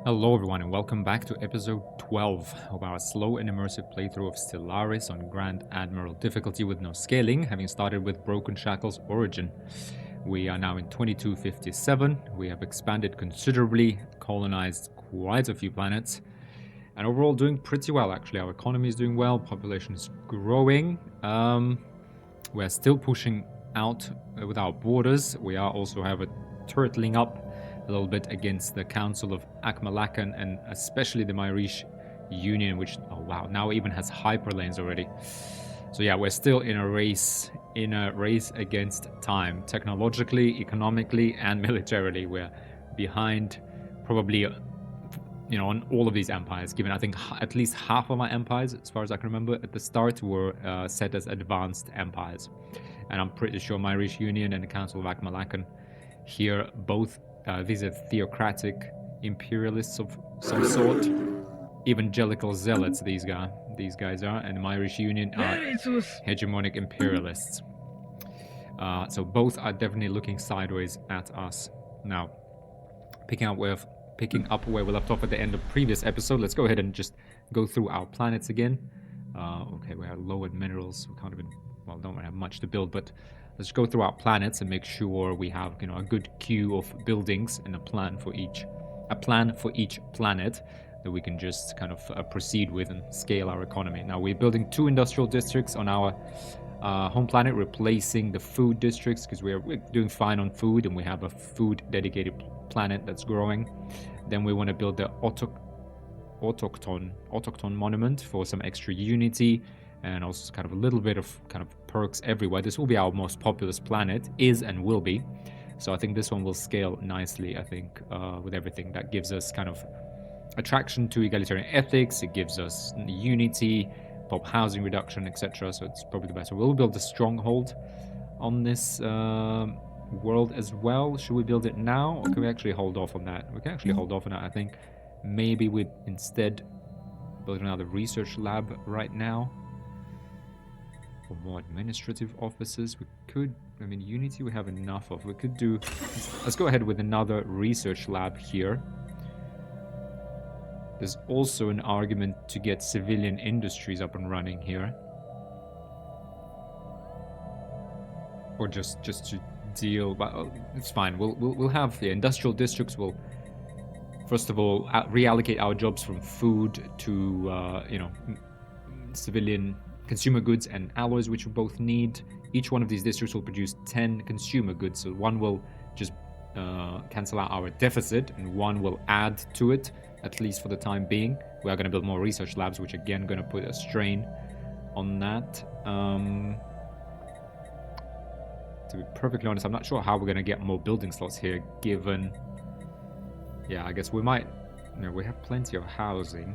Hello everyone and welcome back to episode 12 of our slow and immersive playthrough of Stellaris on Grand Admiral difficulty with no scaling, having started with Broken Shackles Origin. We are now in 2257, we have expanded considerably, colonized quite a few planets, and overall doing pretty well actually. Our economy is doing well, population is growing, we're still pushing out with our borders. We are also have a turtling up a little bit against the Council of Akmalakan and especially the Myrish Union, which, oh wow, now even has hyperlanes already. So yeah, we're still in a race against time. Technologically, economically, and militarily, we're behind probably, on all of these empires, given I think at least half of my empires, as far as I can remember, at the start were set as advanced empires. And I'm pretty sure Myrish Union and the Council of Akmalakan here both these are theocratic imperialists of some sort, evangelical zealots. These guys are, and the Irish Union are hegemonic imperialists. So both are definitely looking sideways at us. Now, picking up where we left off at the end of previous episode, let's go ahead and just go through our planets again. Okay, we are low in minerals. We can't even, don't have much to build, but let's go through our planets and make sure we have, a good queue of buildings and a plan for each planet that we can just kind of proceed with and scale our economy. Now we're building 2 industrial districts on our home planet, replacing the food districts because we're doing fine on food and we have a food dedicated planet that's growing. Then we want to build the autochthon monument for some extra unity and also kind of a little bit of kind of perks everywhere. This will be our most populous planet, is and will be. So I think this one will scale nicely, I think, with everything. That gives us kind of attraction to egalitarian ethics, it gives us unity, pop housing reduction, etc. So it's probably the best. So we'll build a stronghold on this world as well. Should we build it now, or can we actually hold off on that? We can actually hold off on that, I think. Maybe we'd instead build another research lab right now. For more administrative offices, we could, Unity we have enough of. We could do, let's go ahead with another research lab here. There's also an argument to get civilian industries up and running here. Or just to deal, but it's fine. We'll have the industrial districts. Will first of all reallocate our jobs from food to civilian consumer goods and alloys, which we both need. Each one of these districts will produce 10 consumer goods, so one will just cancel out our deficit and one will add to it, at least for the time being. We are going to build more research labs, which again going to put a strain on that. To be perfectly honest, I'm not sure how we're going to get more building slots here, given, I guess we might, we have plenty of housing.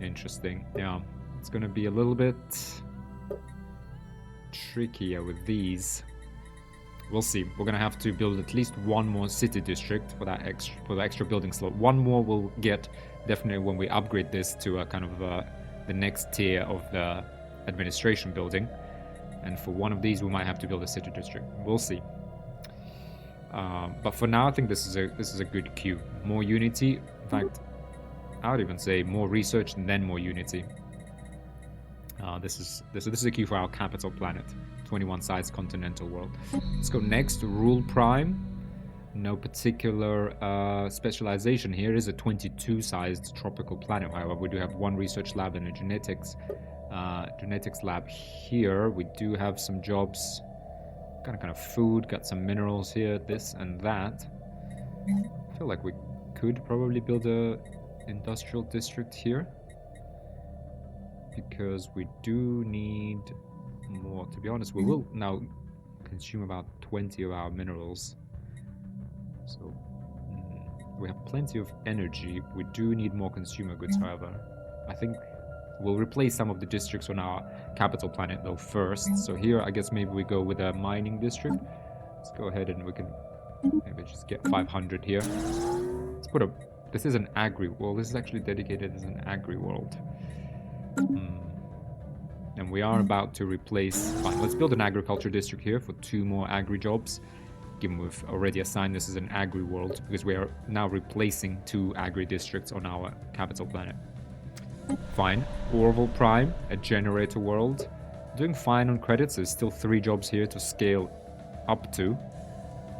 Interesting. Yeah, it's going to be a little bit trickier with these. We'll see. We're going to have to build at least one more city district for that extra building slot. One more we'll get definitely when we upgrade this to a kind of the next tier of the administration building. And for one of these, we might have to build a city district. We'll see. But for now, I think this is a good queue. More unity. In fact, I would even say more research and then more unity. This is a queue for our capital planet, 21 size continental world. Let's go next to Rule Prime. No particular specialization here. It is a 22 sized tropical planet. However, we do have one research lab and a genetics lab here. We do have some jobs, kind of food, got some minerals here, this and that. I feel like we could probably build a industrial district here, because we do need more. To be honest, we will now consume about 20 of our minerals, so we have plenty of energy. We do need more consumer goods, however. I think we'll replace some of the districts on our capital planet though first. So here I guess maybe we go with a mining district. Let's go ahead and we can maybe just get 500 here. Let's put this is an agri world. This is actually dedicated as an agri world. And we are about to replace, fine, let's build an agriculture district here for 2 more agri jobs. given we've already assigned this as an agri world, because we are now replacing 2 agri districts on our capital planet. Fine. Orville Prime, a generator world. Doing fine on credits. There's still 3 jobs here to scale up to.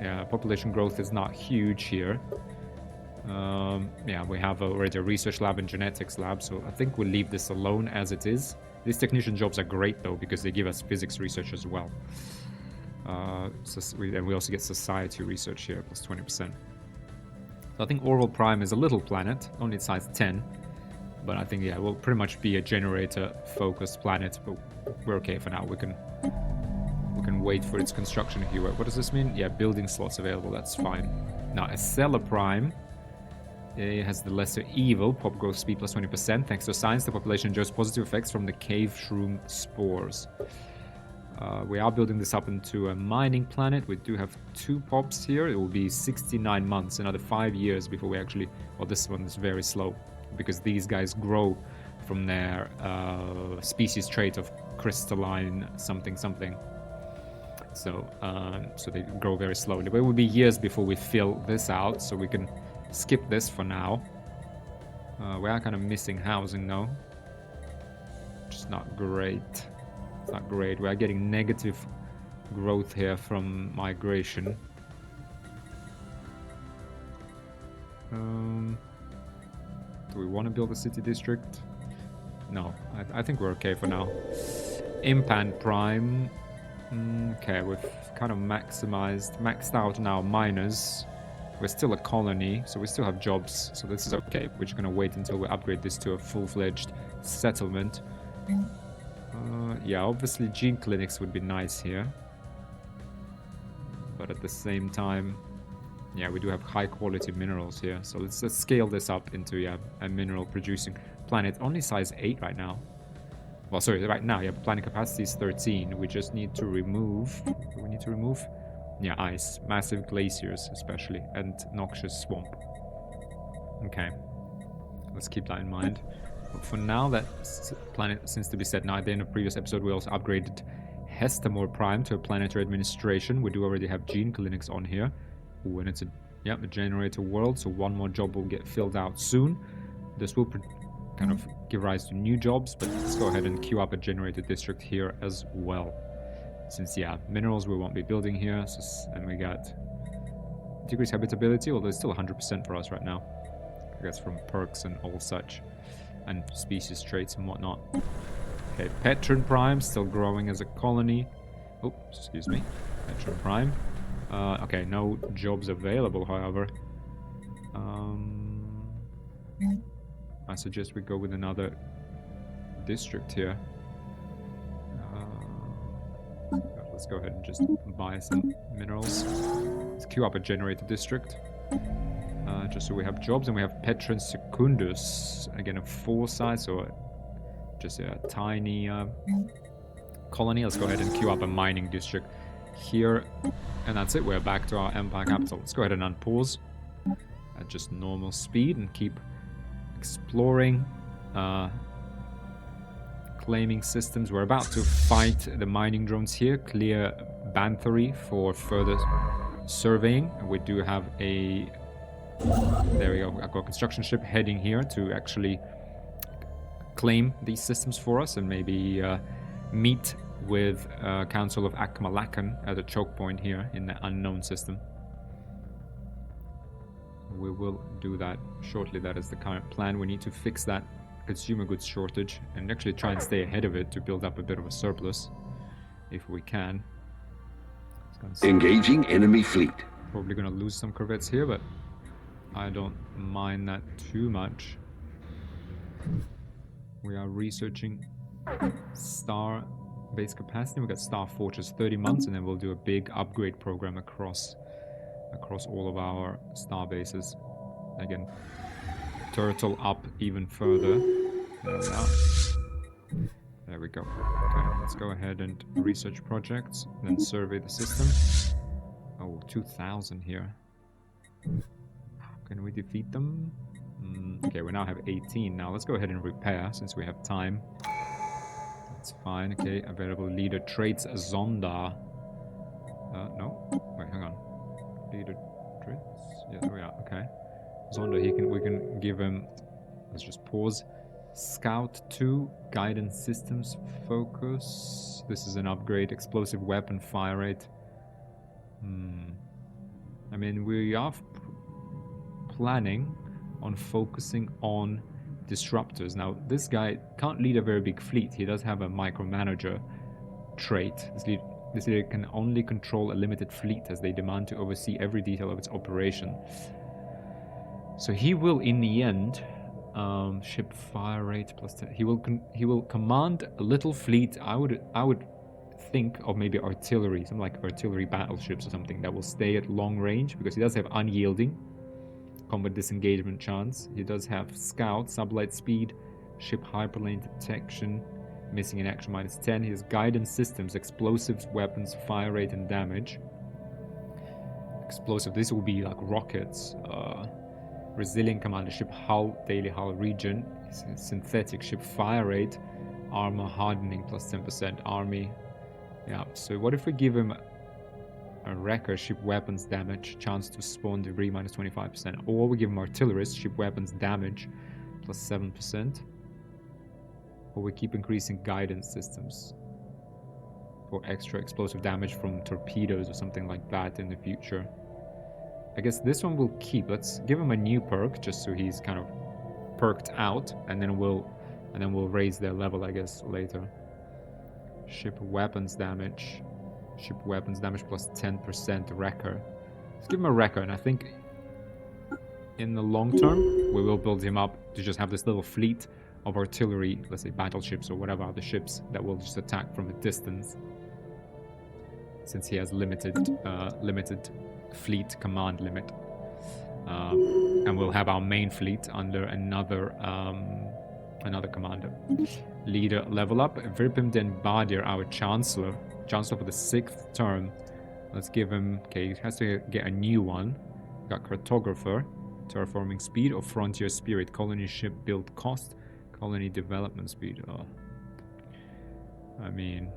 Yeah, population growth is not huge here. Yeah, we have already a research lab and genetics lab, so I think we'll leave this alone as it is. These technician jobs are great though, because they give us physics research as well. And we also get society research here, plus 20%. So I think Orville Prime is a little planet, only size 10. But I think, yeah, we'll pretty much be a generator-focused planet, but we're okay for now. We can wait for its construction here. What does this mean? Yeah, building slots available, that's fine. Now, Astral Prime, it has the lesser evil, pop growth speed plus 20%. Thanks to science, the population enjoys positive effects from the cave shroom spores. We are building this up into a mining planet. We do have 2 pops here. It will be 69 months, another 5 years before we actually... Well, this one is very slow, because these guys grow from their species trait of crystalline something. So they grow very slowly. But it will be years before we fill this out, so we can skip this for now. We are kind of missing housing though, which is not great. It's not great. We are getting negative growth here from migration. Do we want to build a city district? No, I think we're okay for now. Impan Prime. Okay, we've kind of maxed out now miners. We're still a colony, so we still have jobs, so this is okay. We're just gonna wait until we upgrade this to a full-fledged settlement. Yeah, obviously gene clinics would be nice here. But at the same time, yeah, we do have high-quality minerals here. So let's scale this up into, yeah, a mineral-producing planet. Only size 8 right now. Well, sorry, right now, yeah, planet capacity is 13. We just need to remove... Do we need to remove? Yeah, ice. Massive glaciers, especially. And noxious swamp. Okay. Let's keep that in mind. But for now, that planet seems to be set. Now, at the end of the previous episode, we also upgraded Hestamore Prime to a planetary administration. We do already have gene clinics on here. Ooh, and it's a generator world, so 1 more job will get filled out soon. This will kind of give rise to new jobs, but let's go ahead and queue up a generator district here as well. Since, yeah, minerals we won't be building here, and we got decreased habitability, although it's still 100% for us right now. I guess from perks and all such, and species traits and whatnot. Okay, Petron Prime, still growing as a colony. Oh, excuse me. Petron Prime. Okay, no jobs available, however. I suggest we go with another district here. Let's go ahead and just buy some minerals. Let's queue up a generator district. Just so we have jobs, and we have Petron Secundus. Again, a 4 size, so just a tiny colony. Let's go ahead and queue up a mining district here. And that's it, we're back to our Empire capital. Let's go ahead and unpause at just normal speed and keep exploring, claiming systems. We're about to fight the mining drones here, clear Banthery for further surveying. We do have a... There we go, I've got a construction ship heading here to actually claim these systems for us and maybe meet with Council of Akmalakan at a choke point here in the unknown system. We will do that shortly. That is the current plan. We need to fix that consumer goods shortage and actually try and stay ahead of it to build up a bit of a surplus if we can. Engaging enemy fleet. Probably gonna lose some corvettes here, but I don't mind that too much. We are researching Star base capacity. We got Star Fortress 30 months, and then we'll do a big upgrade program across all of our star bases. Again, turtle up even further. There we are. There we go. Okay, let's go ahead and research projects, then survey the system. Oh, 2,000 here. Can we defeat them? Okay, we now have 18 now. Let's go ahead and repair since we have time. That's fine. Okay, available leader traits Zonda. No. Wait, hang on. Sonder, we can give him, let's just pause. Scout 2, guidance systems focus. This is an upgrade, explosive weapon fire rate. I mean, we are planning on focusing on disruptors. Now, this guy can't lead a very big fleet. He does have a micromanager trait. This leader can only control a limited fleet as they demand to oversee every detail of its operation. So he will, in the end, ship fire rate plus 10. He will command a little fleet. I would think of maybe artillery, something like artillery battleships or something that will stay at long range, because he does have unyielding combat disengagement chance. He does have scout, sublight speed, ship hyperlane detection, missing in action -10. He has guidance systems, explosives, weapons, fire rate, and damage. Explosive, this will be like rockets. Resilient commander ship hull, daily hull region, synthetic ship fire rate, armor hardening plus 10%, army. Yeah, so what if we give him a wrecker, ship weapons damage, chance to spawn debris -25%, or we give him artillerist, ship weapons damage plus 7%, or we keep increasing guidance systems for extra explosive damage from torpedoes or something like that in the future. I guess this one we'll keep. Let's give him a new perk just so he's kind of perked out, and then we'll raise their level, I guess, later. Ship weapons damage. Ship weapons damage plus 10% wrecker. Let's give him a wrecker, and I think in the long term we will build him up to just have this little fleet of artillery, let's say battleships or whatever other ships that will just attack from a distance, since he has limited fleet command limit. And we'll have our main fleet under another commander. Leader level up. Virpim Den Badir, our Chancellor for the 6th term. Let's give him, okay, he has to get a new one. Got Cartographer, Terraforming Speed, or Frontier Spirit. Colony ship build cost, colony development speed. I mean,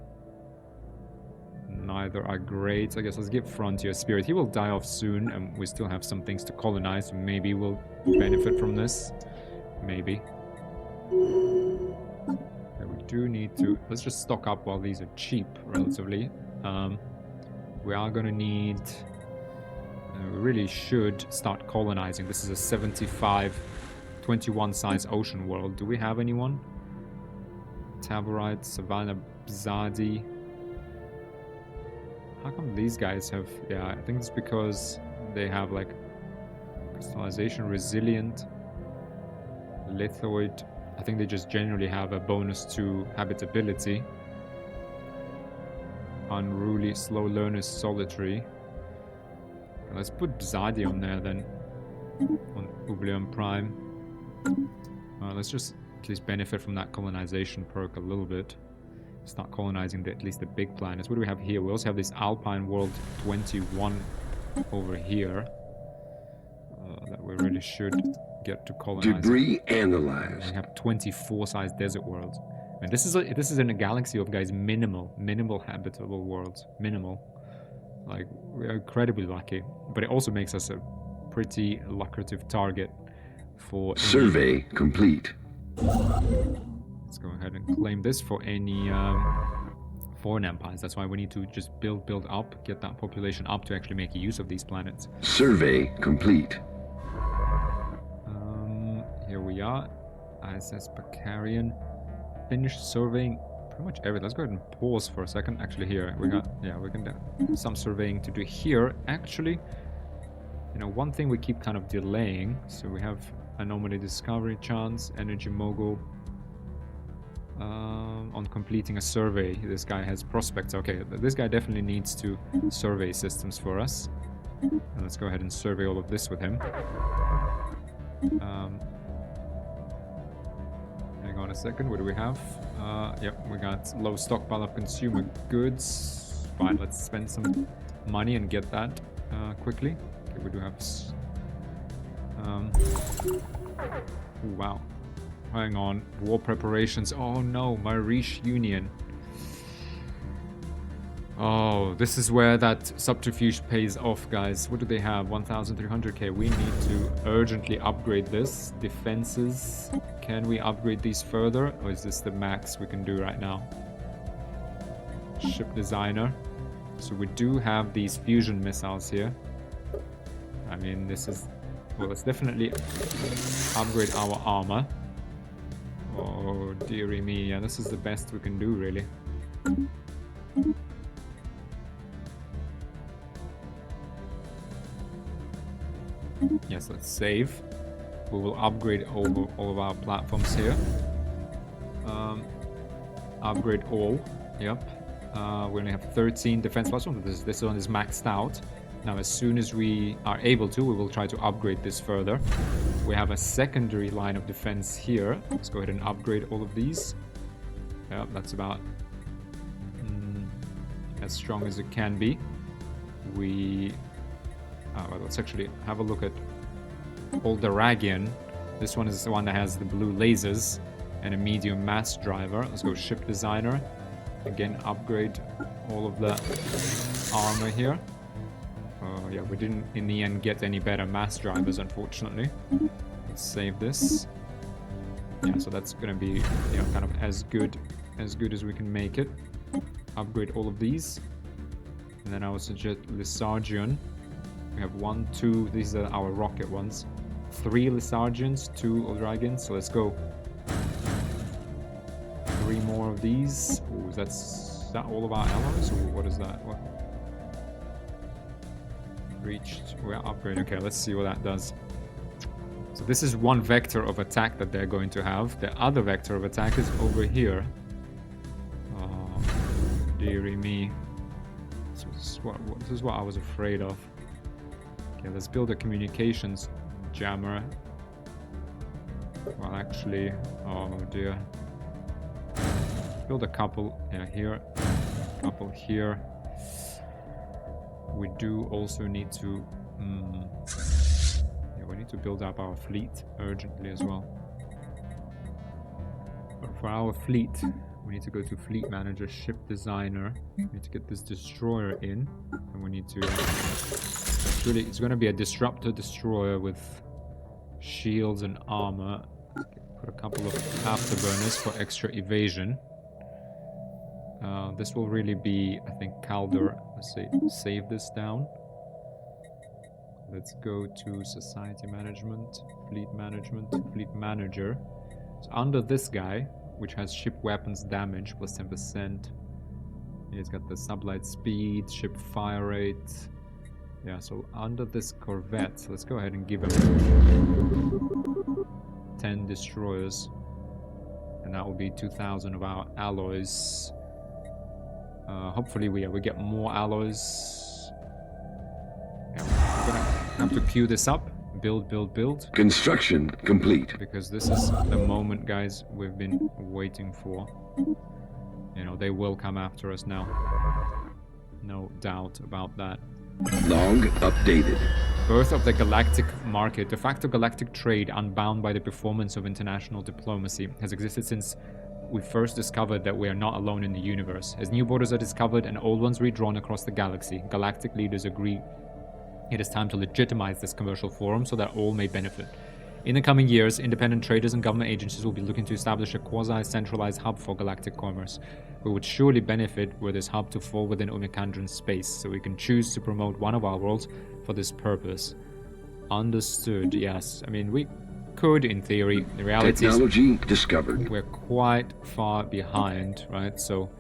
neither are great. I guess let's give Frontier Spirit. He will die off soon, and we still have some things to colonize. Maybe we'll benefit from this. Maybe. Okay, we do need to... Let's just stock up while these are cheap, relatively. We are going to need... we really should start colonizing. This is a 75-21 size ocean world. Do we have anyone? Taborite, Savannah, Bzadi... How come these guys have... Yeah, I think it's because they have, like, crystallization, resilient, lithoid. I think they just generally have a bonus to habitability. Unruly, slow learners, solitary. Let's put Bzadi on there then. On Oublium Prime. Let's just at least benefit from that colonization perk a little bit. Start colonizing at least the big planets. What do we have here? We also have this Alpine World 21 over here that we really should get to colonize. Debris analyzed. We have 24 size desert worlds. And this is in a galaxy of, guys, minimal habitable worlds. Minimal. Like, we are incredibly lucky. But it also makes us a pretty lucrative target for... Survey complete. Let's go ahead and claim this for any foreign empires. That's why we need to just build up, get that population up to actually make use of these planets. Survey complete. Here we are. ISS Bacarian. Finished surveying pretty much everything. Let's go ahead and pause for a second. Actually, here we got, yeah, we can do some surveying to do here. Actually, you know, one thing we keep kind of delaying. So we have anomaly discovery chance, energy mogul. On completing a survey, this guy has prospects. Okay, this guy definitely needs to survey systems for us. And let's go ahead and survey all of this with him. Hang on a second, what do we have? Yep, we got low stockpile of consumer goods. Fine, let's spend some money and get that quickly. Okay, we do have... Ooh, wow. Hang on, war preparations. Oh no, Marish Union. Oh, this is where that subterfuge pays off, guys. What do they have? 1,300k. We need to urgently upgrade this. Defenses. Can we upgrade these further? Or is this the max we can do right now? Ship designer. So we do have these fusion missiles here. I mean, this is... Well, let's definitely upgrade our armor. Oh, dearie me. Yeah, this is the best we can do, really. Yes, let's save. We will upgrade all of our platforms here. Upgrade all. Yep. We only have 13 defense platforms. This one is maxed out. Now, as soon as we are able to, we will try to upgrade this further. We have a secondary line of defense here. Let's go ahead and upgrade all of these. Yep, that's about as strong as it can be. Well, let's actually have a look at Alderagian. This one is the one that has the blue lasers and a medium mass driver. Let's go ship designer. Again, upgrade all of the armor here. Yeah, we didn't in the end get any better mass drivers, unfortunately. Let's save this. Yeah, so that's gonna be, you know, kind of as good as we can make it. Upgrade all of these, and then I would suggest Lysargian. We have 1, 2. These are our rocket ones. 3 Lysargians, 2 Alderagians. So let's go. 3 more of these. Oh, is that all of our allies, or what is that? What? Reached. We're upgrading. Okay, let's see what that does. So this is one vector of attack that they're going to have. The other vector of attack is over here. Oh, dearie me. This is what I was afraid of. Okay, let's build a communications jammer. Well, actually, oh dear. Build a couple here, a couple here. We do also need to... yeah, we need to build up our fleet urgently as well. But for our fleet, we need to go to fleet manager, ship designer. We need to get this destroyer in, and we need to... it's going to be a disruptor destroyer with shields and armor. Put a couple of afterburners for extra evasion. This will really be, I think, Calder. Let's say, save this down. Let's go to society management, fleet manager. So under this guy, which has ship weapons damage plus 10%. He's got the sublight speed, ship fire rate. Yeah, so under this corvette, let's go ahead and give him 10 destroyers. And that will be 2,000 of our alloys. Hopefully we get more alloys. Yeah, we're gonna have to queue this up. Build. Construction complete. Because this is the moment, guys, we've been waiting for. You know, they will come after us now. No doubt about that. Log updated. Birth of the galactic market. De facto galactic trade, unbound by the performance of international diplomacy, has existed since we first discovered that we are not alone in the universe. As new borders are discovered and old ones redrawn across the galaxy, galactic leaders agree it is time to legitimize this commercial forum so that all may benefit. In the coming years, independent traders and government agencies will be looking to establish a quasi-centralized hub for galactic commerce. We would surely benefit were this hub to fall within Omicandran space, so we can choose to promote one of our worlds for this purpose. Understood, yes. I mean, we could, in theory. The reality Technology discovered. We're quite far behind, right? So,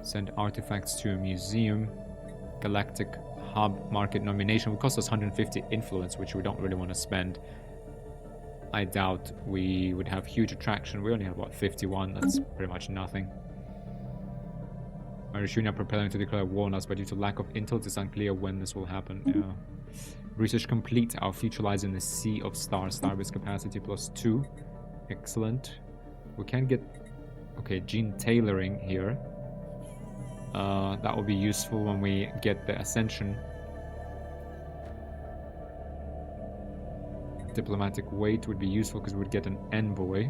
send artifacts to a museum. Galactic hub market nomination will cost us 150 influence, which we don't really want to spend. I doubt we would have huge attraction. We only have, what, 51? That's pretty much nothing. Marishuni are preparing to declare war on us, but due to lack of intel, it is unclear when this will happen. Yeah. Research complete. Our future lies in the Sea of Stars. Starbase capacity +2. Excellent. We can get... Okay, gene tailoring here. That will be useful when we get the Ascension. Diplomatic weight would be useful because we'd get an envoy.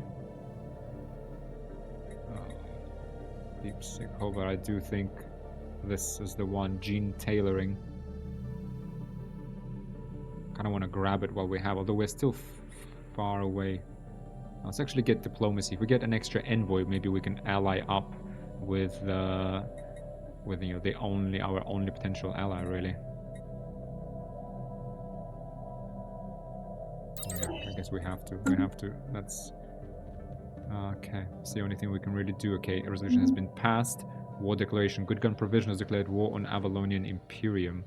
Deep sick hover, I do think This is the one, gene tailoring. Kind of want to grab it while we have, although we're still far away. Let's actually get diplomacy. If we get an extra envoy, maybe we can ally up with you know, our only potential ally, really. Yeah, I guess we have to. That's okay. It's the only thing we can really do. Okay, a resolution has been passed. War declaration. Good Gun Provision has declared war on Avalonian Imperium.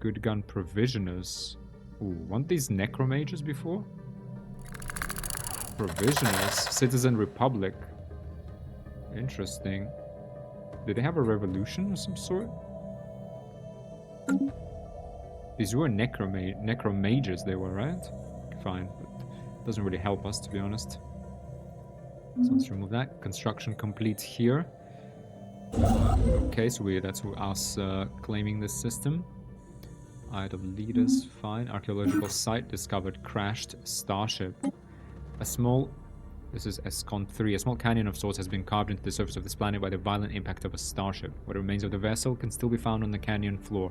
Good Gun Provisioners. Ooh, weren't these Necromages before? Provisioners. Citizen Republic. Interesting. Did they have a revolution of some sort? These were necromages, they were, right? Fine, but doesn't really help us, to be honest. So let's remove that. Construction complete here. Okay, so that's us claiming this system. Idle leaders, fine. Archaeological site discovered. Crashed starship. This is ESCON 3. A small canyon of sorts has been carved into the surface of this planet by the violent impact of a starship. What remains of the vessel can still be found on the canyon floor.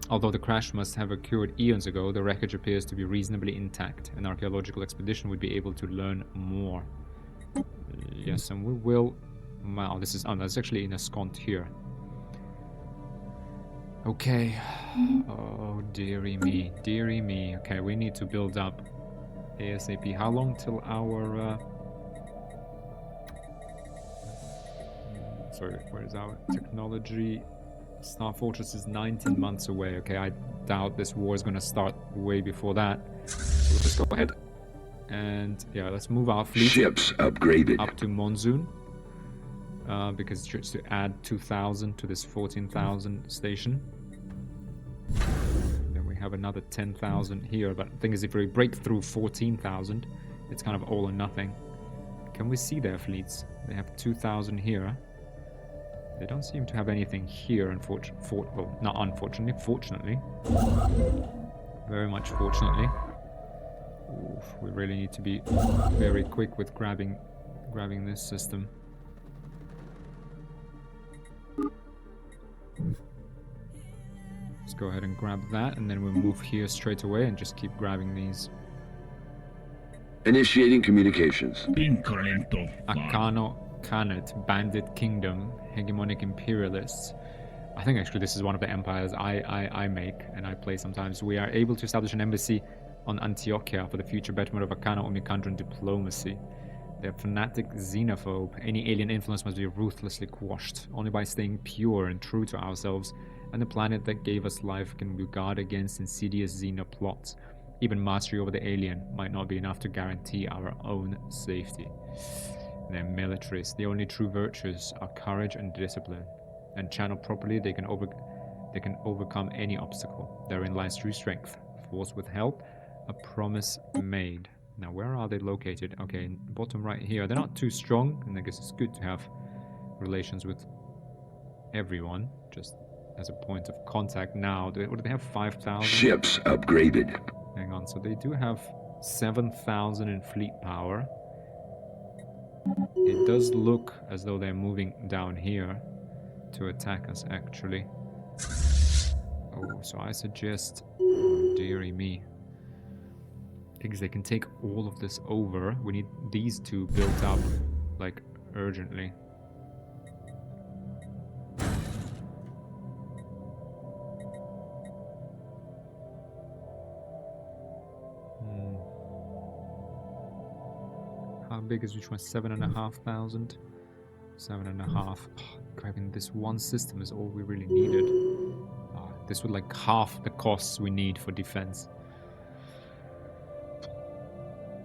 Although the crash must have occurred eons ago, the wreckage appears to be reasonably intact. An archaeological expedition would be able to learn more. Yes, and we will... Wow, this is... Oh, that's actually in ESCON here. Okay. Oh, dearie me. Dearie me. Okay, we need to build up ASAP. How long till our... Sorry, where is our technology? Star Fortress is 19 months away. Okay, I doubt this war is going to start way before that. So we'll just go ahead. And yeah, let's move our fleet. Ships upgraded. Up to Monsoon. Because just to add 2,000 to this 14,000 station. Then we have another 10,000 here. But the thing is, if we break through 14,000, it's kind of all or nothing. Can we see their fleets? They have 2,000 here. They don't seem to have anything here, well, not unfortunately, fortunately. Very much fortunately. Oof, we really need to be very quick with grabbing this system. Let's go ahead and grab that, and then we'll move here straight away and just keep grabbing these. Initiating communications. Akano Khanate, Bandit Kingdom, Hegemonic Imperialists. I think actually this is one of the empires I make and I play sometimes. We are able to establish an embassy on Antiochia for the future betterment of Akano Omikandran diplomacy. They're fanatic xenophobe. Any alien influence must be ruthlessly quashed. Only by staying pure and true to ourselves and the planet that gave us life can we guard against insidious xenoplots. Even mastery over the alien might not be enough to guarantee our own safety. They're militarists. The only true virtues are courage and discipline. And channeled properly, they can overcome any obstacle. Therein lies true strength. Force with help, a promise made. Now, where are they located? Okay, bottom right here. They're not too strong, and I guess it's good to have relations with everyone, just as a point of contact. Now, do they have 5,000? Ships upgraded. Hang on, so they do have 7,000 in fleet power. It does look as though they're moving down here to attack us, actually. Oh, so I suggest... Oh, dearie me. Because they can take all of this over. We need these two built up, like, urgently. How big is which one? 7,500? 7.5. Oh, grabbing this one system is all we really needed. Oh, this would like half the costs we need for defense.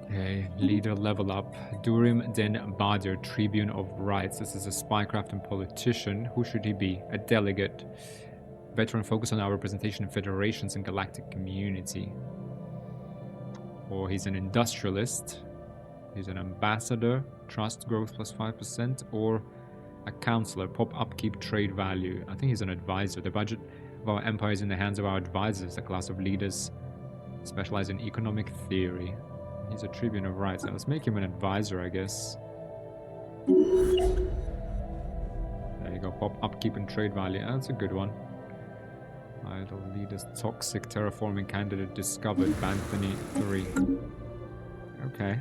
Okay, leader level up. Durim Den Badir, Tribune of Rights. This is a spycraft and politician. Who should he be? A delegate. Veteran focus on our representation in federations and galactic community. Or he's an industrialist. He's an ambassador, trust growth plus 5%, or a counselor, pop upkeep trade value. I think he's an advisor. The budget of our empire is in the hands of our advisors, a class of leaders specialized in economic theory. He's a tribune of rights. Now let's make him an advisor, I guess. you go, pop upkeep and trade value. That's a good one. Idle leaders, toxic terraforming candidate discovered. Banthony 3. Okay.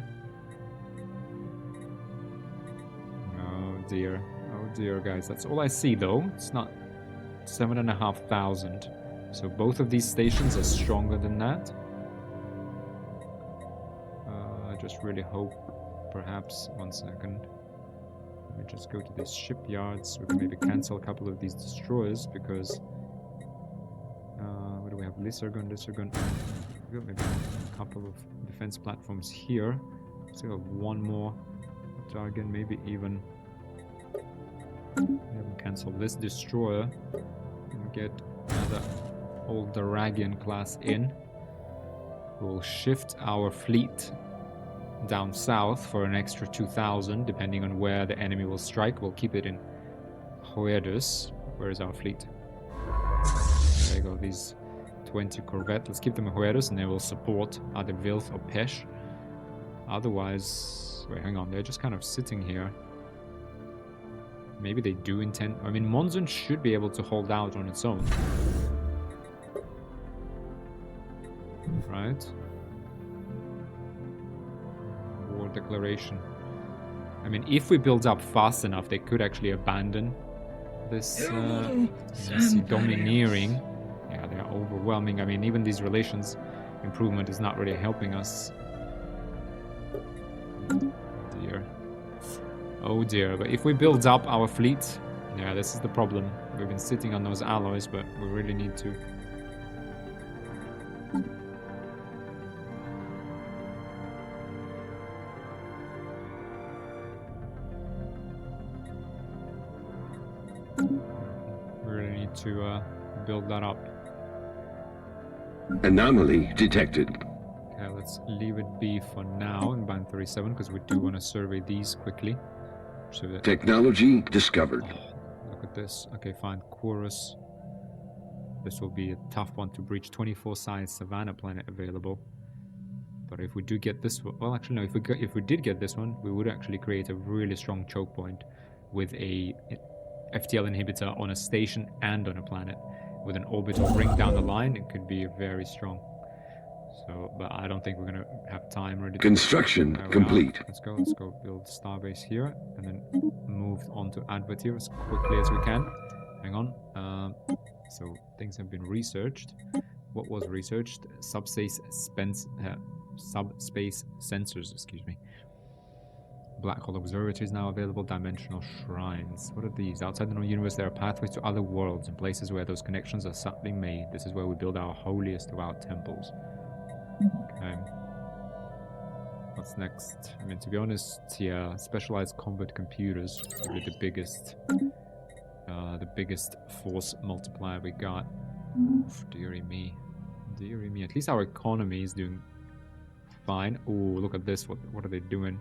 Oh dear, guys. That's all I see, though. It's not 7,500. So both of these stations are stronger than that. I just really hope, perhaps, 1 second. Let me just go to these shipyards. We can maybe cancel a couple of these destroyers because... what do we have? Lysergon. We've got maybe a couple of defense platforms here. Still have one more target, maybe even... We haven't cancelled this destroyer. And get another old Daragian class in. We'll shift our fleet down south for an extra 2,000, depending on where the enemy will strike. We'll keep it in Hoedus. Where is our fleet? There you go, these 20 corvettes. Let's keep them in Hoedus, and they will support either Vilth or Pesh. Otherwise... Wait, hang on, they're just kind of sitting here. Maybe they do intend... I mean, Monzon should be able to hold out on its own. Right? War declaration. I mean, if we build up fast enough, they could actually abandon this domineering. Yeah, they're overwhelming. I mean, even these relations improvement is not really helping us. Dear. Oh dear, but if we build up our fleet... Yeah, this is the problem. We've been sitting on those alloys, but we really need to... build that up. Anomaly detected. Okay, let's leave it be for now in band 37 because we do want to survey these quickly. So that... Technology discovered. Oh, look at this. Okay, fine. Chorus. This will be a tough one to breach. 24-size Savannah planet available. But if we do get this one... Well, actually, no. If we did get this one, we would actually create a really strong choke point with a FTL inhibitor on a station and on a planet. With an orbital ring down the line, it could be very strong. So, but I don't think we're gonna have time ready. Construction complete. Let's go build Starbase here, and then move on to Advertier as quickly as we can. Hang on. So things have been researched. What was researched? Subspace sensors. Excuse me. Black hole observatory is now available. Dimensional shrines. What are these? Outside the known universe, there are pathways to other worlds and places where those connections are subtly made. This is where we build our holiest of our temples. Okay. What's next? I mean, to be honest, yeah, specialized combat computers are really the biggest force multiplier we got. Oof, dearie me. Dearie me. At least our economy is doing fine. Oh, look at this. What are they doing?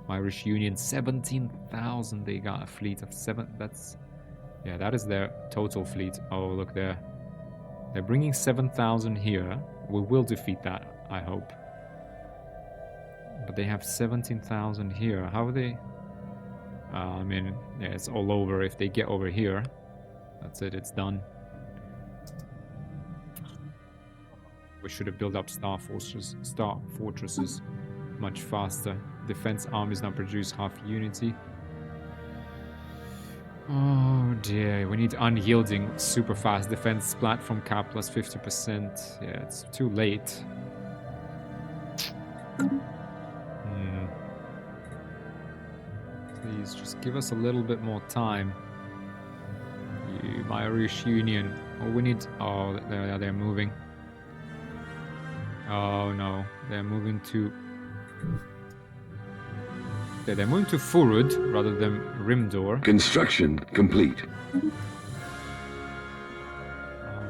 Irish Union, 17,000. They got a fleet of 7. That's... Yeah, that is their total fleet. Oh, look there. They're bringing 7,000 here. We will defeat that, I hope. But they have 17,000 here. How are they... I mean, yeah, it's all over. If they get over here, that's it. It's done. We should have built up star fortresses much faster. Defense armies now produce half unity. Oh dear, we need unyielding, super fast defense platform cap plus 50%. Yeah, it's too late. Please, just give us a little bit more time. You, my Irish Union. Oh, we need... Oh, they're moving. Oh no, they're moving to... Okay, they're moving to Furud rather than Rimdor. Construction complete.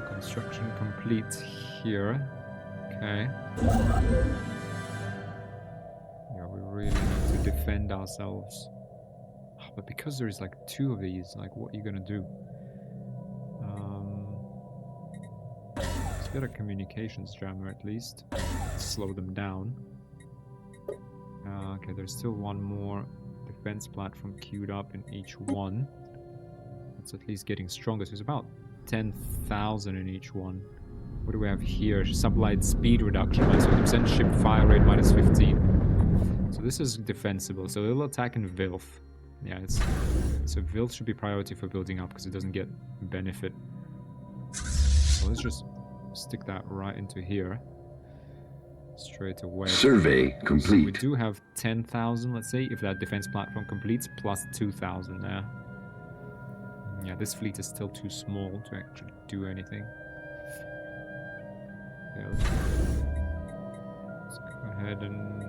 Construction complete here. Okay. Yeah, we really need to defend ourselves. But because there is like 2 of these, like what are you gonna do? Let's get a communications jammer at least. Slow them down. Okay, there's still one more defense platform queued up in each one. That's at least getting stronger. So it's about 10,000 in each one. What do we have here? Sublight speed reduction, minus 50%, ship fire rate, minus 15. So this is defensible. So it'll attack in Vilf. Yeah, it's... So Vilf should be priority for building up, because it doesn't get benefit. So let's just stick that right into here. Straight away. Survey complete. So we do have 10,000, let's say, if that defense platform completes, plus 2,000 there. Yeah, this fleet is still too small to actually do anything. Yeah, let's go ahead and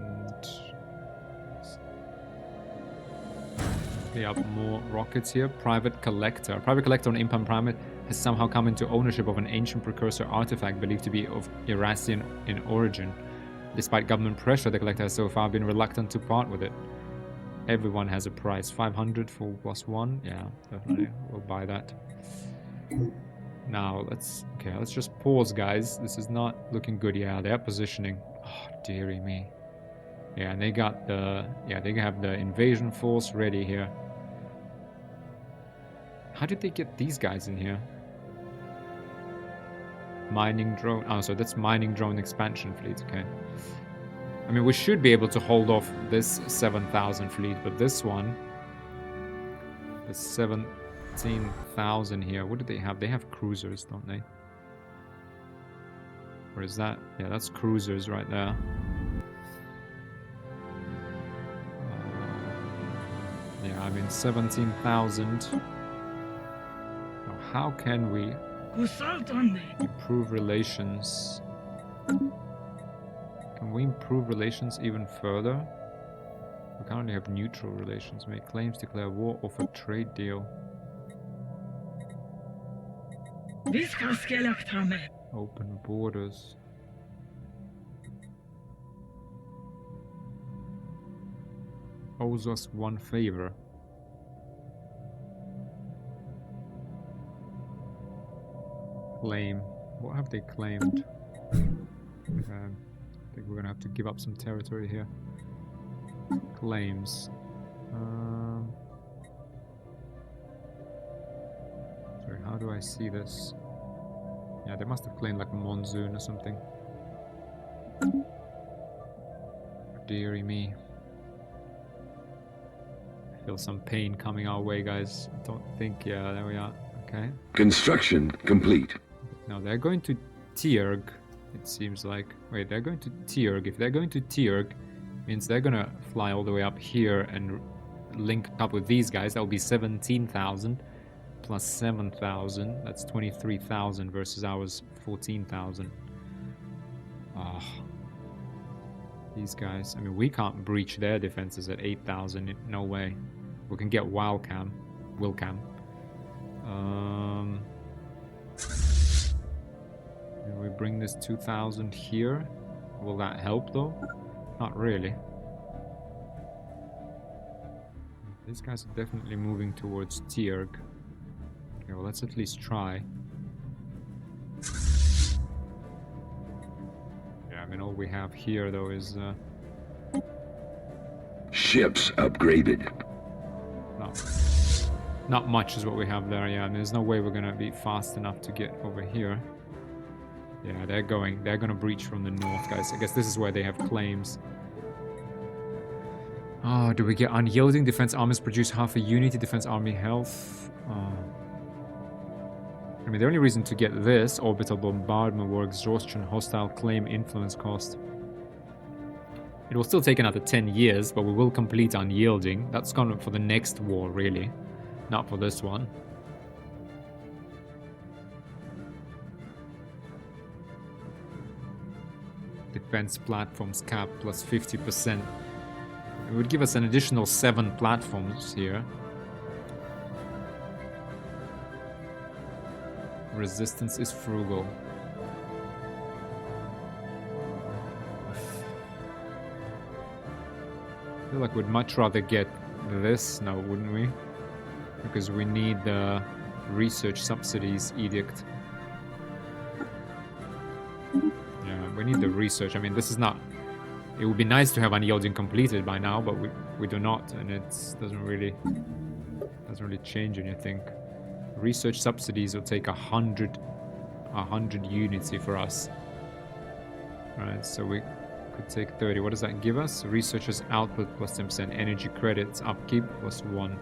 lay up more rockets here. Private collector. Private collector on Impan Primet has somehow come into ownership of an ancient precursor artifact believed to be of Irasian in origin. Despite government pressure, the collector has so far been reluctant to part with it. Everyone has a price. 500 for +1. Yeah, definitely. We'll buy that. Now, let's just pause, guys. This is not looking good. Yeah, they're positioning. Oh, dearie me. Yeah, and they got the... Yeah, they have the invasion force ready here. How did they get these guys in here? Mining drone. Oh, so that's mining drone expansion fleet. Okay. I mean, we should be able to hold off this 7,000 fleet, but this one, the 17,000 here, what do they have? They have cruisers, don't they? Or is that? Yeah, that's cruisers right there. Yeah, I mean, 17,000. Now, how can we improve relations? Can we improve relations even further? We currently have neutral relations. Make claims, declare war, offer trade deal. Open borders. Owes us one favor. Claim. What have they claimed? I think we're gonna have to give up some territory here. Claims. Sorry, how do I see this? Yeah, they must have claimed like monsoon or something. Dearie me. I feel some pain coming our way, guys. I don't think... Yeah, there we are. Okay. Construction complete. Now they're going to Tierg. It seems like... Wait, they're going to Tierg. If they're going to Tierg, means they're gonna fly all the way up here and link up with these guys. That'll be 17,000 plus 7,000. That's 23,000 versus ours 14,000. Ah, these guys. I mean, we can't breach their defenses at 8,000. No way. We can get Wilcam. We bring this 2,000 here. Will that help though? Not really. These guys are definitely moving towards Tierg. Okay, well, let's at least try. Yeah, I mean, all we have here though is ships upgraded. Not much is what we have there. Yeah, I mean, there's no way we're gonna be fast enough to get over here. Yeah, they're gonna breach from the north, guys. I guess this is where they have claims. Oh, do we get unyielding defense armies produce half a unity defense army health? I mean, the only reason to get this orbital bombardment war exhaustion hostile claim influence cost. It will still take another 10 years, but we will complete unyielding. That's gone for the next war, really, not for this one. Defense platforms cap plus 50%. It would give us an additional 7 platforms here. Resistance is frugal. I feel like we'd much rather get this now, wouldn't we? Because we need the research subsidies edict. We need the research. I mean, this is not... It would be nice to have unyielding completed by now, but we do not, and it doesn't really change anything. Research subsidies will take 100 unity for us. Alright, so we could take 30. What does that give us? Researchers output plus 10%. Energy credits upkeep plus 1.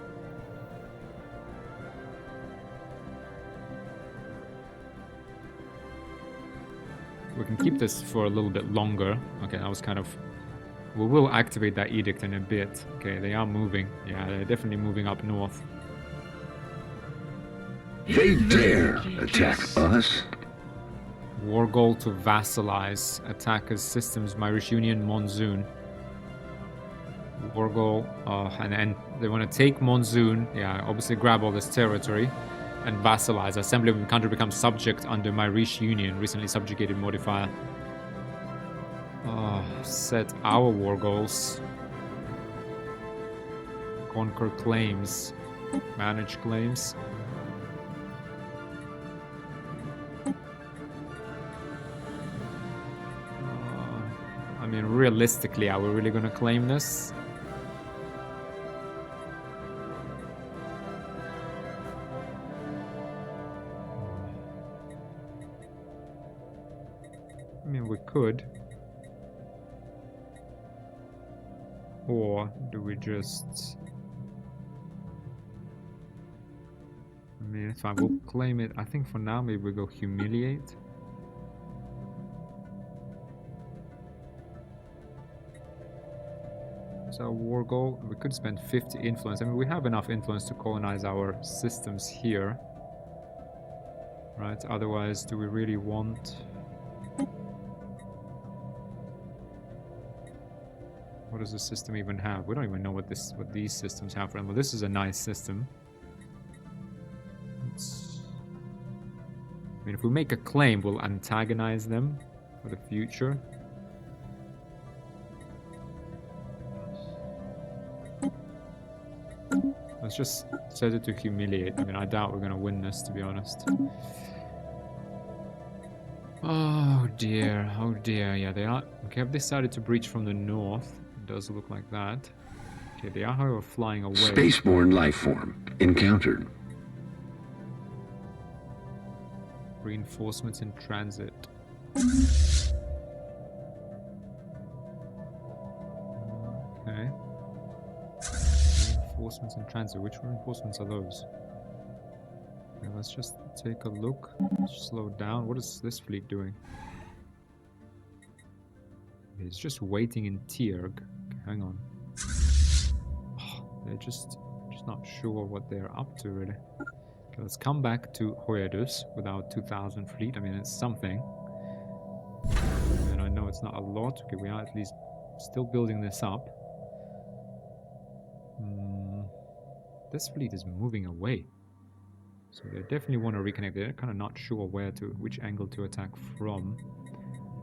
We can keep this for a little bit longer. Okay, that was kind of... We will activate that edict in a bit. Okay, they are moving. Yeah, they're definitely moving up north. They dare attack us? War goal to vassalize attackers systems Myrish Union Monsoon. War goal, and then they want to take Monsoon. Yeah, obviously grab all this territory and vassalize. Assembly of the country becomes subject under Myrish Union, recently subjugated modifier. Set our war goals. Conquer claims. Manage claims. I mean, realistically, are we really gonna claim this? I mean, we could. Or do we just... I mean, it's fine, we'll claim it. I think for now, maybe we go humiliate. So our war goal, we could spend 50 influence. I mean, we have enough influence to colonize our systems here. Right, otherwise, do we really want... What does the system even have? We don't even know what these systems have for them. Well, this is a nice system. I mean, if we make a claim, we'll antagonize them for the future. Let's just set it to humiliate. I mean, I doubt we're gonna win this, to be honest. Oh dear, oh dear. Yeah, they are. Okay, have decided to breach from the north. It does look like that. Okay, they are, however, flying away. Spaceborne life form encountered. Reinforcements in transit. Okay. Reinforcements in transit. Which reinforcements are those? Okay, let's just take a look. Slow down. What is this fleet doing? It's just waiting in Tierg. Okay, hang on. Oh, they're just not sure what they're up to, really. Okay, let's come back to Hoyadus with our 2000 fleet. I mean, it's something. And I know it's not a lot. Okay, we are at least still building this up. This fleet is moving away. So they definitely want to reconnect. They're kind of not sure which angle to attack from.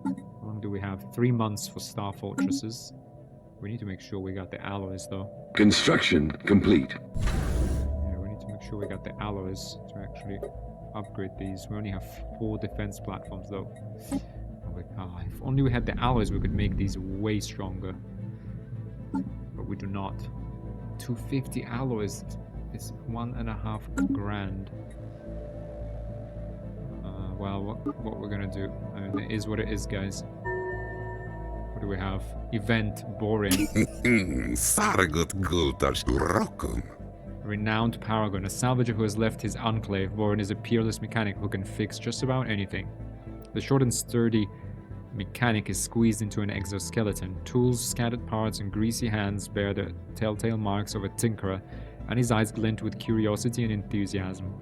How long do we have? 3 months for Star Fortresses. We need to make sure we got the alloys, though. Construction complete. Yeah, we need to make sure we got the alloys to actually upgrade these. We only have 4 defense platforms, though. If only we had the alloys, we could make these way stronger. But we do not. 250 alloys. It's 1.5 grand. Well, what we're gonna do? I mean, it is what it is, guys. What do we have? Event boring. Renowned Paragon, a salvager who has left his enclave. Boren is a peerless mechanic who can fix just about anything. The short and sturdy mechanic is squeezed into an exoskeleton. Tools, scattered parts, and greasy hands bear the telltale marks of a tinkerer, and his eyes glint with curiosity and enthusiasm.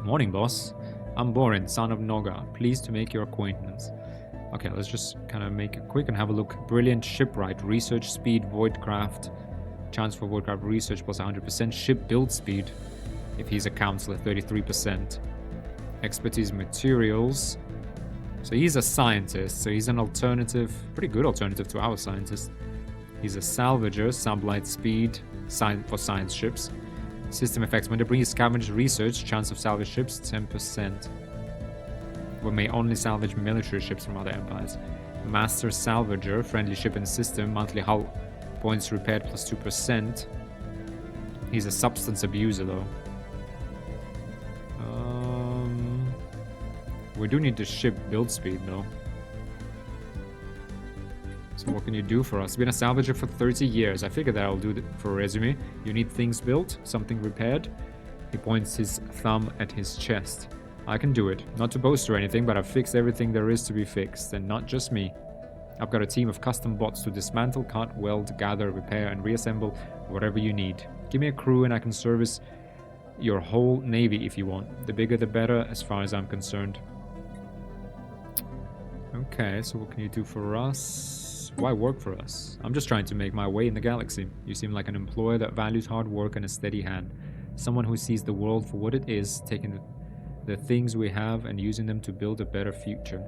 Morning, boss. I'm Boren, son of Noga. Pleased to make your acquaintance. Okay, let's just kind of make it quick and have a look. Brilliant shipwright, research speed, voidcraft. Chance for voidcraft research plus 100%. Ship build speed, if he's a counselor, 33%. Expertise materials. So he's a scientist, so he's an alternative, pretty good alternative to our scientist. He's a salvager, sublight speed for science ships. System effects. When they bring scavenged research, chance of salvage ships, 10%. We may only salvage military ships from other empires. Master Salvager, friendly ship and system, monthly hull points repaired plus 2%. He's a substance abuser, though. We do need the ship build speed, though. So what can you do for us? Been a salvager for 30 years. I figured that'll do for a resume. You need things built, something repaired. He points his thumb at his chest. I can do it. Not to boast or anything, but I've fixed everything there is to be fixed, and not just me. I've got a team of custom bots to dismantle, cut, weld, gather, repair, and reassemble whatever you need. Give me a crew and I can service your whole navy if you want. The bigger the better, as far as I'm concerned. Okay, so what can you do for us? Why work for us? I'm just trying to make my way in the galaxy. You seem like an employer that values hard work and a steady hand. Someone who sees the world for what it is, taking the things we have and using them to build a better future.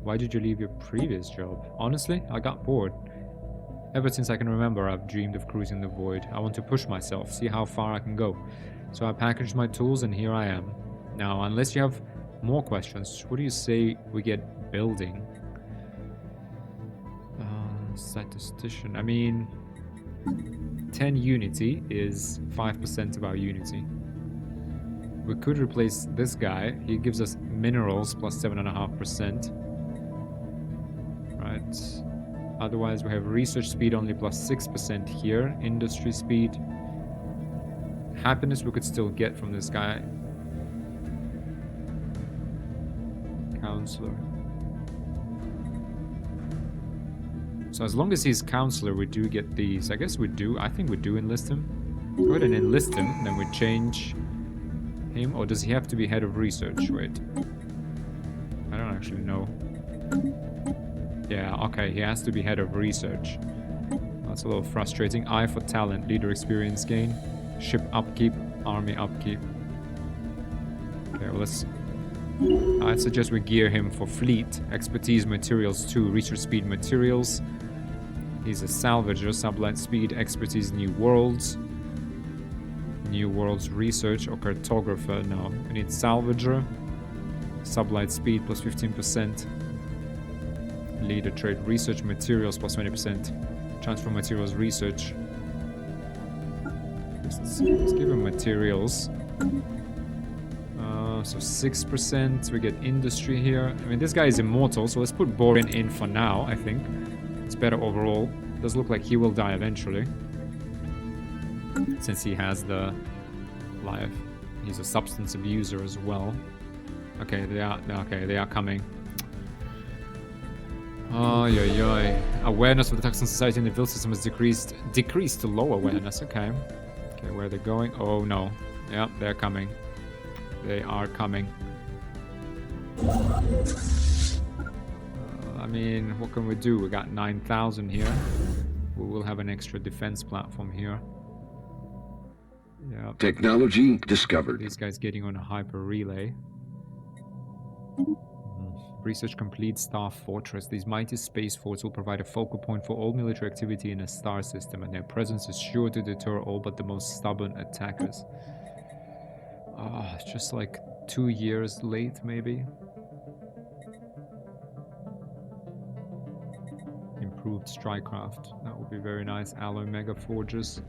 Why did you leave your previous job? Honestly, I got bored. Ever since I can remember, I've dreamed of cruising the void. I want to push myself, see how far I can go. So I packaged my tools and here I am. Now, unless you have more questions, what do you say we get building? Statistician. I mean, 10 unity is 5% of our unity. We could replace this guy. He gives us minerals plus 7.5%. Right. Otherwise, we have research speed only plus 6% here. Industry speed. Happiness we could still get from this guy. Counselor. So as long as he's counselor, we do get these. I guess we do. I think we do enlist him. Go ahead and enlist him. Then we change him. Or does he have to be head of research? Wait. I don't actually know. Yeah, okay. He has to be head of research. That's a little frustrating. Eye for talent. Leader experience gain. Ship upkeep. Army upkeep. Okay, well let's... I'd suggest we gear him for fleet. Expertise materials 2. Research speed materials. He's a salvager. Sublight speed. Expertise new worlds. New worlds research or cartographer. No. We need salvager. Sublight speed plus 15%. Leader trade research materials plus 20%. Transfer materials research. Let's give him materials. So 6%. We get industry here. I mean, this guy is immortal, so let's put Borin in for now, I think. It's better overall. Does look like he will die eventually. Since he has the life. He's a substance abuser as well. Okay, they are coming. Oh, yeah. Awareness of the toxin society in the build system has decreased to low awareness. Okay. Okay, where are they going? Oh no. Yeah, they're coming. They are coming. I mean, what can we do? We got 9,000 here. We will have an extra defense platform here. Yeah. Technology discovered. These guys getting on a hyper relay. Research complete Star Fortress. These mighty space forts will provide a focal point for all military activity in a star system, and their presence is sure to deter all but the most stubborn attackers. It's just like 2 years late, maybe. Improved Strikecraft. That would be very nice. Alloy Mega Forges.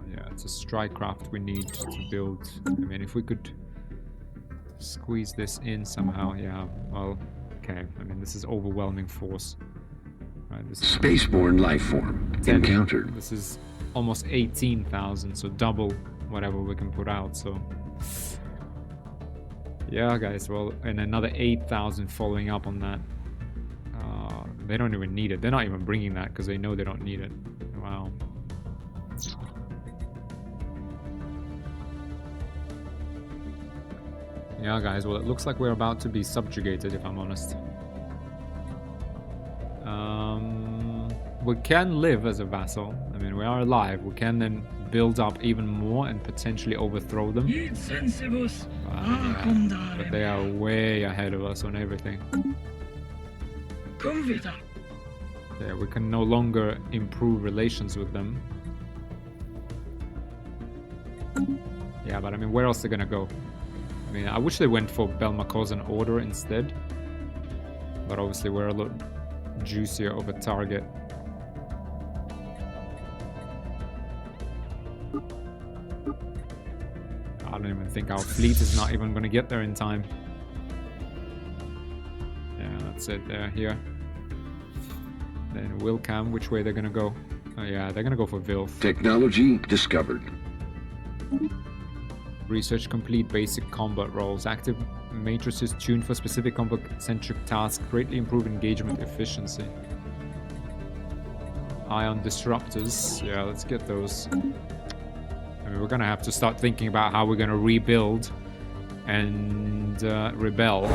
Yeah, it's a Strikecraft we need to build. I mean, if we could squeeze this in somehow, yeah, well, okay. I mean, this is overwhelming force. Right, this is Spaceborne life form 10. encountered. This is almost 18,000, so double whatever we can put out, so... Yeah, guys, well, and another 8,000 following up on that. They don't even need it. They're not even bringing that because they know they don't need it. Wow. Yeah, guys, well, it looks like we're about to be subjugated, if I'm honest. We can live as a vassal. I mean, we are alive. We can then build up even more and potentially overthrow them. Yeah, but they are way ahead of us on everything. Yeah, we can no longer improve relations with them. Yeah, but I mean, where else are they gonna go? I mean, I wish they went for Belmacosan Order instead. But obviously we're a lot juicier of a target. I don't even think our fleet is not even going to get there in time. Yeah, that's it. They're here. Then Wilcam, which way they're going to go? Oh, yeah, they're going to go for Vilth. Technology discovered. Research complete. Basic combat roles. Active matrices tuned for specific combat-centric tasks. Greatly improve engagement efficiency. Ion disruptors. Yeah, let's get those. I mean, we're gonna have to start thinking about how we're gonna rebuild and rebel.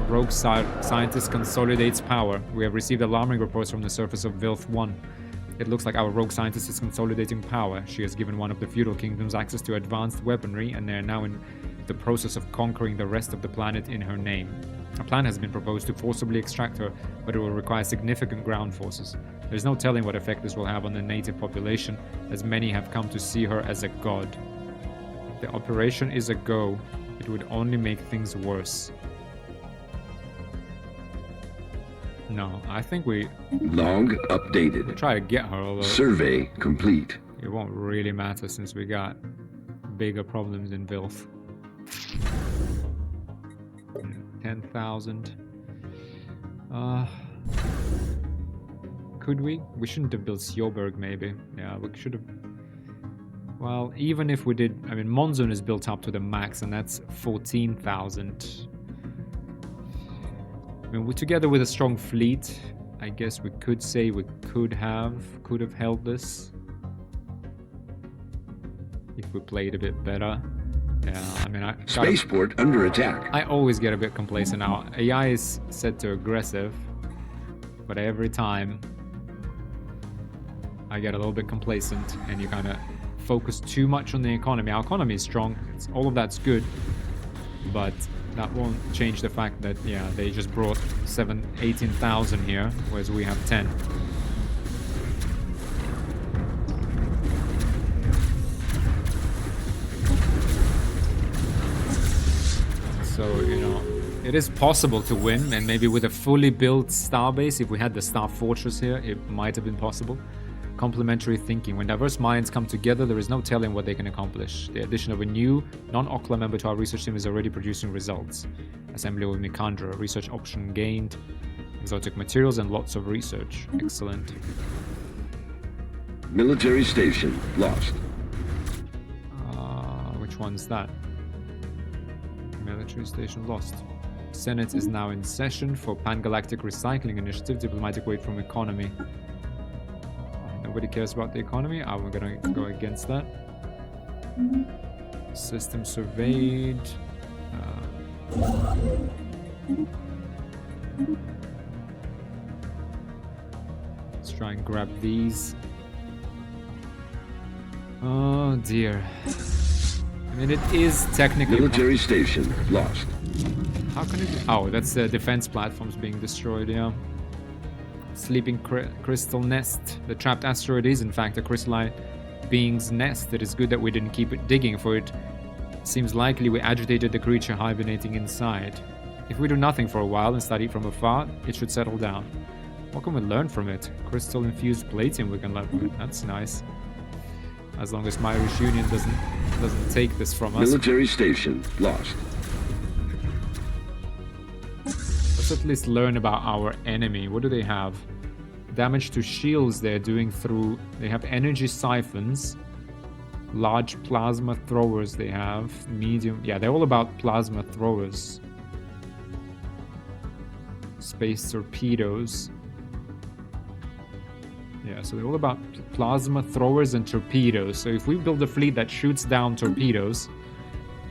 Rogue scientist consolidates power. We have received alarming reports from the surface of Vilth 1. It looks like our rogue scientist is consolidating power. She has given one of the feudal kingdoms access to advanced weaponry, and they are now in the process of conquering the rest of the planet in her name. A plan has been proposed to forcibly extract her, but it will require significant ground forces. There's no telling what effect this will have on the native population, as many have come to see her as a god. If the operation is a go, it would only make things worse. No, I think we Log updated. try to get her, although Survey complete. it won't really matter since we got bigger problems in Vilth. 10,000. Could we? We shouldn't have built Sjoberg, maybe. Yeah, we should have. Well, even if we did, I mean, Monzon is built up to the max, and that's 14,000. I mean, together with a strong fleet, I guess we could say we could have held this if we played a bit better. Yeah, I mean, Spaceport under attack. I always get a bit complacent now. AI is set to aggressive, but every time I get a little bit complacent, and you kind of focus too much on the economy. Our economy is strong, all of that's good, but that won't change the fact that, yeah, they just brought 18,000 here, whereas we have 10. So, you know, it is possible to win, and maybe with a fully built starbase, if we had the Star Fortress here, it might have been possible. Complementary thinking. When diverse minds come together, there is no telling what they can accomplish. The addition of a new, non-Okla member to our research team is already producing results. Assembly with Mikandra, research option gained, exotic materials, and lots of research. Excellent. Military station lost. Which one's that? Military station lost. Senate is now in session for Pan-Galactic Recycling Initiative, diplomatic weight from economy. Nobody cares about the economy. We're gonna go against that. System surveyed. Let's try and grab these. Oh dear. I mean, it is technically Military station lost. How can it be? Oh, that's the defense platforms being destroyed, yeah. Sleeping crystal nest. The trapped asteroid is in fact a crystalline being's nest. It is good that we didn't keep it digging, for it seems likely we agitated the creature hibernating inside. If we do nothing for a while and study from afar, it should settle down. What can we learn from it? Crystal infused plating we can learn from it. That's nice. As long as my Irish Union doesn't take this from us. Military station lost. Let's at least learn about our enemy. What do they have? Damage to shields they're doing through... They have energy siphons. Large plasma throwers they have. Medium... Yeah, they're all about plasma throwers. Space torpedoes. Yeah, so they're all about plasma throwers and torpedoes. So if we build a fleet that shoots down torpedoes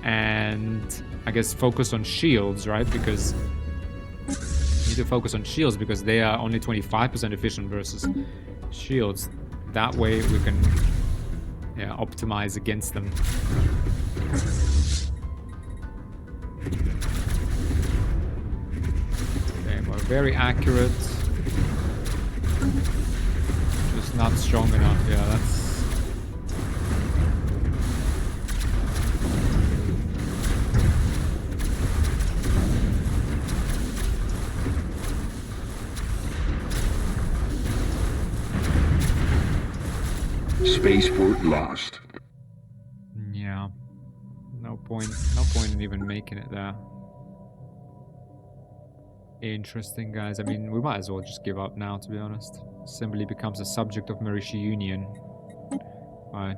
and I guess focus on shields, right? Because you need to focus on shields because they are only 25% efficient versus shields. That way we can optimize against them. Okay, we're very accurate. Just not strong enough. Yeah, that's... Spaceport lost. Yeah. point in even making it there. Interesting, guys. I mean, we might as well just give up now, to be honest. Simply becomes a subject of Mauritia Union.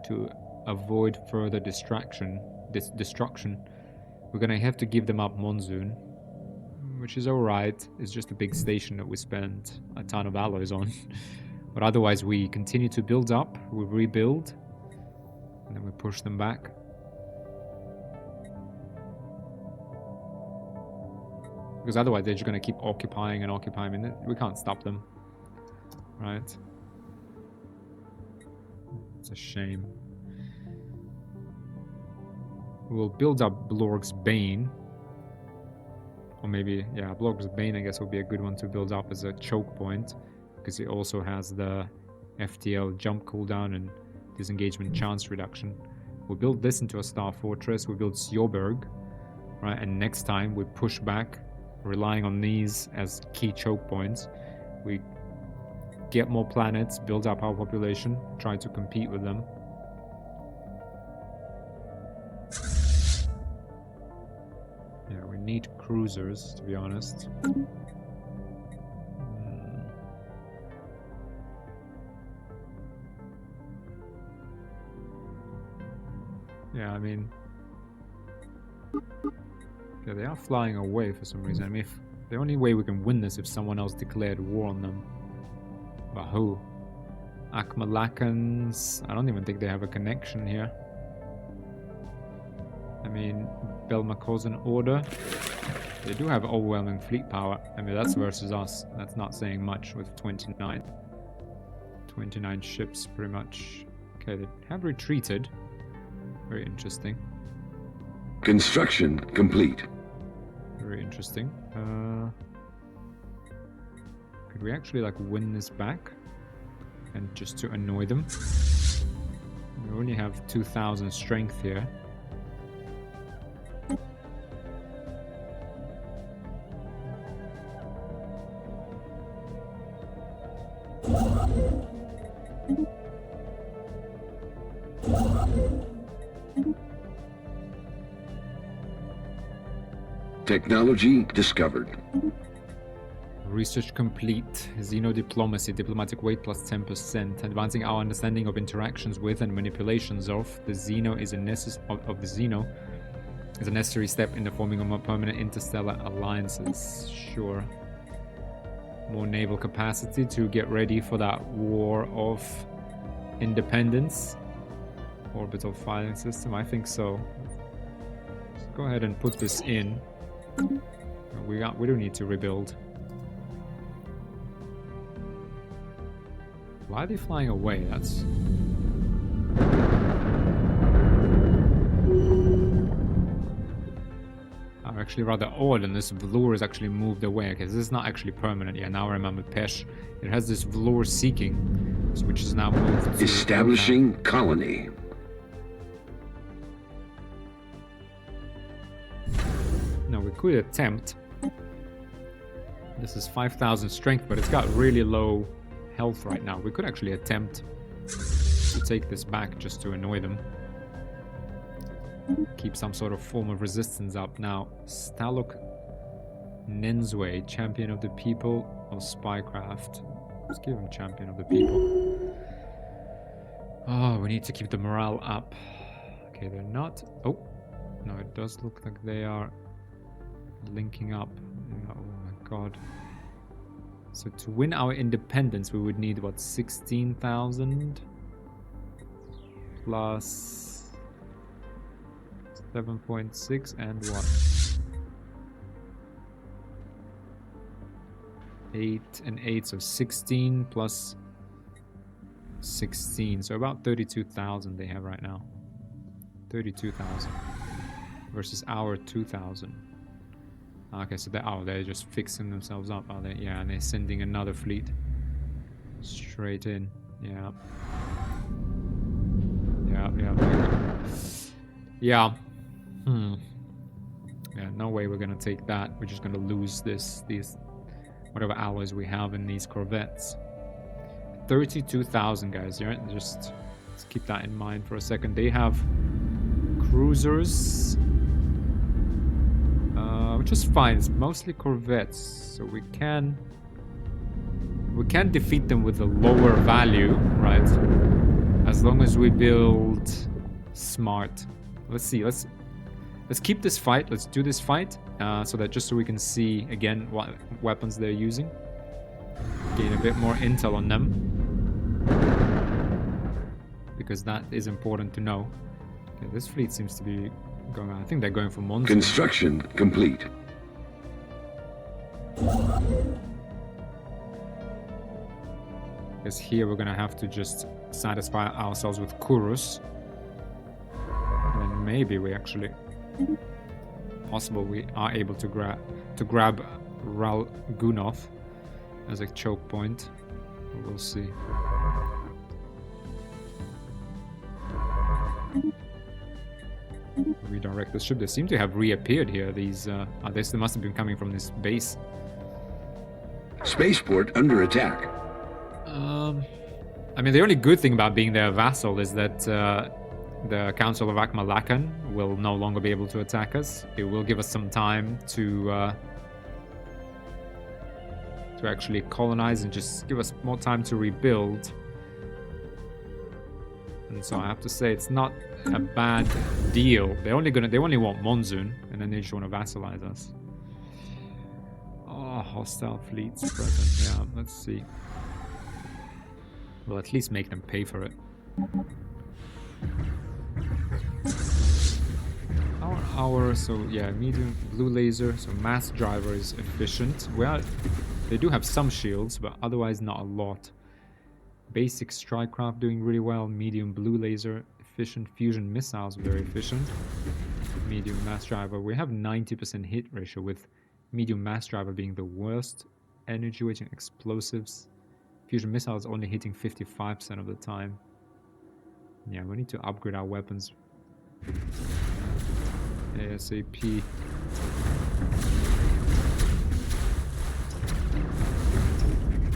To avoid further destruction. We're gonna have to give them up Monsoon, which is alright. It's just a big station that we spent a ton of alloys on. But otherwise we continue to build up, we rebuild, and then we push them back. Because otherwise they're just going to keep occupying and occupying, and we can't stop them. Right? It's a shame. We'll build up Blorg's Bane. Or maybe, yeah, Blorg's Bane I guess would be a good one to build up as a choke point. Because it also has the FTL jump cooldown and disengagement chance reduction. We'll build this into a Star Fortress. We build Sjoberg. Right, and next time we push back, relying on these as key choke points. We get more planets, build up our population, try to compete with them. Yeah, we need cruisers, to be honest. Yeah, I mean... Yeah, they are flying away for some reason. I mean, if the only way we can win this if someone else declared war on them. But who? Akmalakans? I don't even think they have a connection here. I mean, Belmakosan Order. They do have overwhelming fleet power. I mean, that's versus us. That's not saying much with 29. 29 ships, pretty much. Okay, they have retreated. Very interesting. Construction complete. Very interesting. Could we actually like win this back? And just to annoy them? We only have 2,000 strength here. Technology discovered. Research complete. Xeno diplomacy. Diplomatic weight plus 10%. Advancing our understanding of interactions with and manipulations of the Xeno is a necessary step in the forming of more permanent interstellar alliances. Sure. More naval capacity to get ready for that war of independence. Orbital firing system. I think so. Let's go ahead and put this in. We don't need to rebuild. Why are they flying away? That's... I'm actually rather odd, and this velour is actually moved away. Okay, this is not actually permanent. Yeah, now I remember Pesh. It has this velour seeking, which is now moved to... Establishing colony. No, we could attempt. This is 5,000 strength, but it's got really low health right now. We could actually attempt to take this back just to annoy them. Keep some sort of form of resistance up. Now, Stalok Nenzwe, Champion of the People or Spycraft. Let's give him Champion of the People. Oh, we need to keep the morale up. Okay, they're not... Oh, no, it does look like they are linking up. Oh my god. So to win our independence we would need what, 16,000 plus 7.6 and what? 8 and 8, so 16 plus 16, so about 32,000 they have right now. 32,000 versus our 2,000. Okay, so they're just fixing themselves up, are they? Yeah, and they're sending another fleet straight in. Yeah. Yeah. Yeah, no way we're gonna take that. We're just gonna lose these whatever alloys we have in these corvettes. 32,000 guys. Yeah, just let's keep that in mind for a second. They have cruisers. which is fine. It's mostly corvettes, so we can defeat them with a lower value, right? As long as we build smart. Let's see. Let's keep this fight. Let's do this fight, so that just so we can see again what weapons they're using, gain a bit more intel on them, because that is important to know. Okay, this fleet seems to be going on. I think they're going for monsters. Construction complete. Because here we're gonna have to just satisfy ourselves with Kurus. And maybe we actually... possible we are able to grab Ralgunov as a choke point. We'll see. Redirect the ship. They seem to have reappeared here. These they must have been coming from this base. Spaceport under attack. I mean, the only good thing about being their vassal is that the Council of Akmalakan will no longer be able to attack us. It will give us some time to actually colonize and just give us more time to rebuild. And so I have to say it's not a bad deal. They only want Monsoon, and then they just want to vassalize us. Oh, hostile fleets present. Yeah, let's see. We'll at least make them pay for it. So yeah, medium blue laser, so mass driver is efficient. They do have some shields, but otherwise not a lot. Basic strike craft doing really well. Medium blue laser, efficient. Fusion missiles, very efficient. Medium mass driver. We have 90% hit ratio, with medium mass driver being the worst. Energy weighting explosives. Fusion missiles only hitting 55% of the time. Yeah, we need to upgrade our weapons ASAP.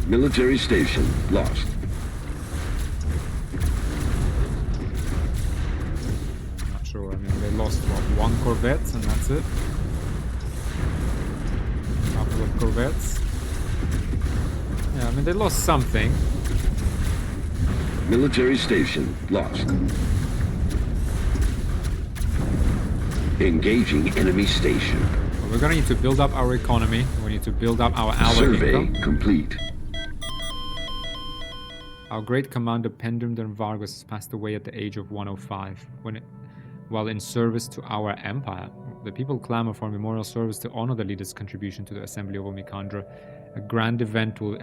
Military station lost. Not sure. I mean, they lost what, 1 corvette, and that's it. A couple of corvettes. Yeah, I mean, they lost something. Military station lost. Engaging enemy station. Well, we're gonna need to build up our economy. We need to build up our alloy Survey income. complete. Our great commander Pendrum den Vargas has passed away at the age of 105. While in service to our empire, the people clamor for a memorial service to honor the leader's contribution to the assembly of Omikandra. A grand event will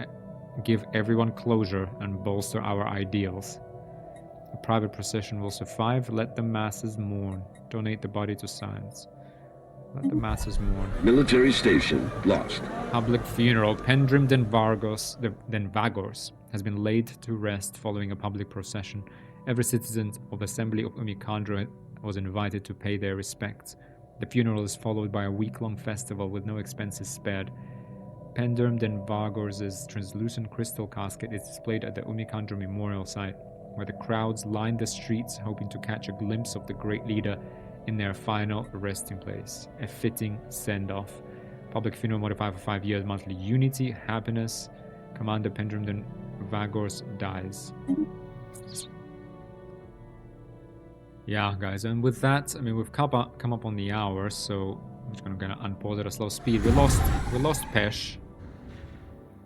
give everyone closure and bolster our ideals. A private procession will survive. Let the masses mourn. Donate the body to science. Let the masses mourn. Military station lost. Public funeral. Pendrum den Vagors has been laid to rest following a public procession. Every citizen of the assembly of Omikandra was invited to pay their respects. The funeral is followed by a week-long festival with no expenses spared. Pendrum den Vagors' translucent crystal casket is displayed at the Omikandra Memorial Site, where the crowds line the streets hoping to catch a glimpse of the great leader in their final resting place. A fitting send-off. Public funeral modified for 5 years. Monthly unity, happiness. Commander Pendrum den Vagors dies. Yeah, guys, and with that, I mean, we've come up on the hour, so I'm just gonna unpause at a slow speed. We lost Pesh.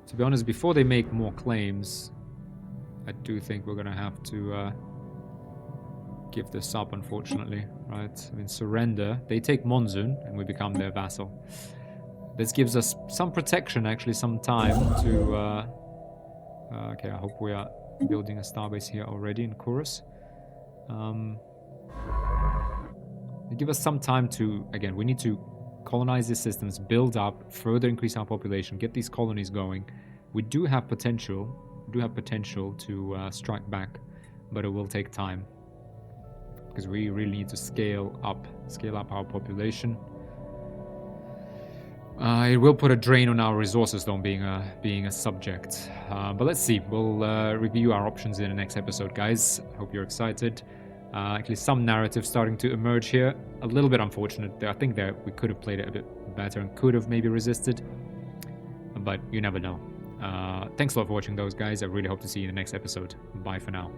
To be honest, before they make more claims, I do think we're gonna have to give this up, unfortunately, right? I mean, surrender. They take Monsoon, and we become their vassal. This gives us some protection, actually, some time to... okay, I hope we are building a starbase here already in Kurus. They give us some time to... Again, we need to colonize these systems, build up, further increase our population, get these colonies going. We do have potential. To strike back, but it will take time because we really need to scale up our population. It will put a drain on our resources, though, being a subject. But let's see. We'll review our options in the next episode, guys. Hope you're excited. Actually, some narrative starting to emerge here. A little bit unfortunate. I think that we could have played it a bit better and could have maybe resisted. But you never know. Thanks a lot for watching those, guys. I really hope to see you in the next episode. Bye for now.